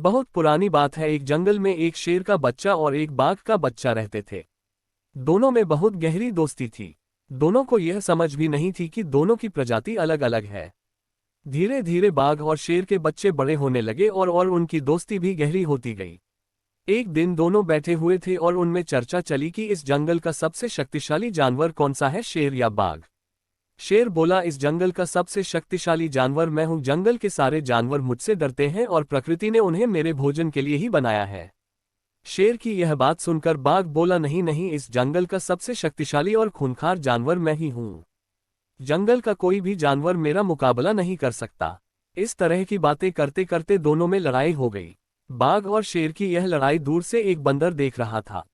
बहुत पुरानी बात है। एक जंगल में एक शेर का बच्चा और एक बाघ का बच्चा रहते थे। दोनों में बहुत गहरी दोस्ती थी। दोनों को यह समझ भी नहीं थी कि दोनों की प्रजाति अलग अलग है। धीरे धीरे बाघ और शेर के बच्चे बड़े होने लगे और उनकी दोस्ती भी गहरी होती गई। एक दिन दोनों बैठे हुए थे और उनमें चर्चा चली कि इस जंगल का सबसे शक्तिशाली जानवर कौन सा है, शेर या बाघ। शेर बोला, इस जंगल का सबसे शक्तिशाली जानवर मैं हूं। जंगल के सारे जानवर मुझसे डरते हैं और प्रकृति ने उन्हें मेरे भोजन के लिए ही बनाया है। शेर की यह बात सुनकर बाघ बोला, नहीं नहीं, इस जंगल का सबसे शक्तिशाली और खूंखार जानवर मैं ही हूं। जंगल का कोई भी जानवर मेरा मुकाबला नहीं कर सकता। इस तरह की बातें करते करते दोनों में लड़ाई हो गई। बाघ और शेर की यह लड़ाई दूर से एक बंदर देख रहा था।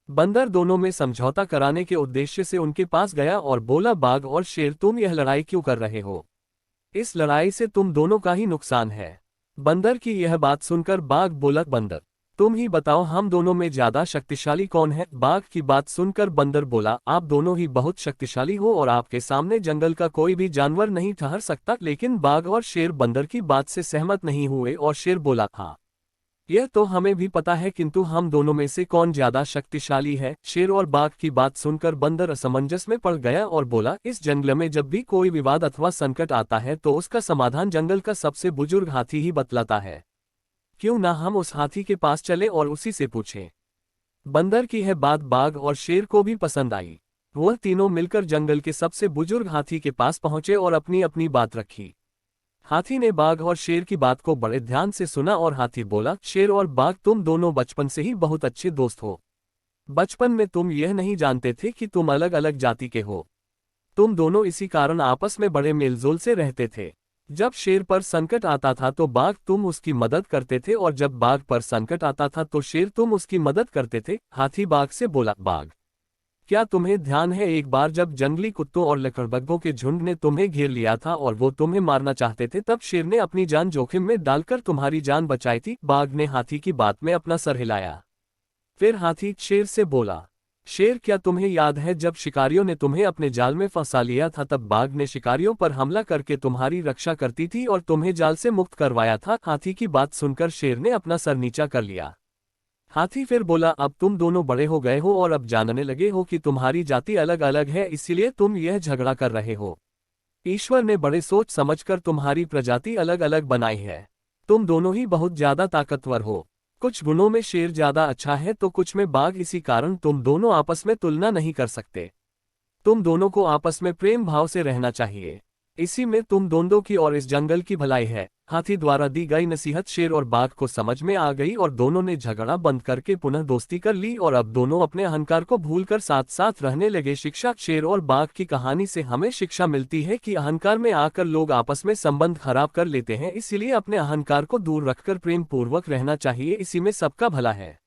बंदर दोनों में समझौता कराने के उद्देश्य से उनके पास गया और बोला, बाघ और शेर, तुम यह लड़ाई क्यों कर रहे हो? इस लड़ाई से तुम दोनों का ही नुकसान है। बंदर की यह बात सुनकर बाघ बोला, बंदर तुम ही बताओ हम दोनों में ज्यादा शक्तिशाली कौन है? बाघ की बात सुनकर बंदर बोला, आप दोनों ही बहुत शक्तिशाली हो और आपके सामने जंगल का कोई भी जानवर नहीं ठहर सकता। लेकिन बाघ और शेर बंदर की बात से सहमत नहीं हुए और शेर बोला, हाँ यह तो हमें भी पता है, किंतु हम दोनों में से कौन ज्यादा शक्तिशाली है? शेर और बाघ की बात सुनकर बंदर असमंजस में पड़ गया और बोला, इस जंगल में जब भी कोई विवाद अथवा संकट आता है तो उसका समाधान जंगल का सबसे बुजुर्ग हाथी ही बतलाता है। क्यों ना हम उस हाथी के पास चले और उसी से पूछें। बंदर की यह बात बाघ और शेर को भी पसंद आई। वह तीनों मिलकर जंगल के सबसे बुजुर्ग हाथी के पास पहुंचे और अपनी अपनी बात रखी। हाथी ने बाघ और शेर की बात को बड़े ध्यान से सुना और हाथी बोला, शेर और बाघ, तुम दोनों बचपन से ही बहुत अच्छे दोस्त हो। बचपन में तुम यह नहीं जानते थे कि तुम अलग अलग जाति के हो। तुम दोनों इसी कारण आपस में बड़े मेलजोल से रहते थे। जब शेर पर संकट आता था तो बाघ तुम उसकी मदद करते थे और जब बाघ पर संकट आता था तो शेर तुम उसकी मदद करते थे। हाथी बाघ से बोला, बाघ क्या तुम्हें ध्यान है, एक बार जब जंगली कुत्तों और लकड़बग्घों के झुंड ने तुम्हें घेर लिया था और वो तुम्हें मारना चाहते थे, तब शेर ने अपनी जान जोखिम में डालकर तुम्हारी जान बचाई थी? बाघ ने हाथी की बात में अपना सर हिलाया। फिर हाथी शेर से बोला, शेर क्या तुम्हें याद है जब शिकारियों ने तुम्हें अपने जाल में फंसा लिया था, तब बाघ ने शिकारियों पर हमला करके तुम्हारी रक्षा करती थी और तुम्हें जाल से मुक्त करवाया था? हाथी की बात सुनकर शेर ने अपना सर नीचा कर लिया। हाथी फिर बोला, अब तुम दोनों बड़े हो गए हो और अब जानने लगे हो कि तुम्हारी जाति अलग अलग है, इसीलिए तुम यह झगड़ा कर रहे हो। ईश्वर ने बड़े सोच समझकर तुम्हारी प्रजाति अलग अलग बनाई है। तुम दोनों ही बहुत ज्यादा ताकतवर हो। कुछ गुणों में शेर ज्यादा अच्छा है तो कुछ में बाघ, इसी कारण तुम दोनों आपस में तुलना नहीं कर सकते। तुम दोनों को आपस में प्रेम भाव से रहना चाहिए। इसी में तुम दोनों की और इस जंगल की भलाई है। हाथी द्वारा दी गई नसीहत शेर और बाघ को समझ में आ गई और दोनों ने झगड़ा बंद करके पुनः दोस्ती कर ली और अब दोनों अपने अहंकार को भूलकर साथ साथ रहने लगे। शिक्षा, शेर और बाघ की कहानी से हमें शिक्षा मिलती है कि अहंकार में आकर लोग आपस में संबंध खराब कर लेते हैं, इसीलिए अपने अहंकार को दूर रखकर प्रेम पूर्वक रहना चाहिए। इसी में सबका भला है।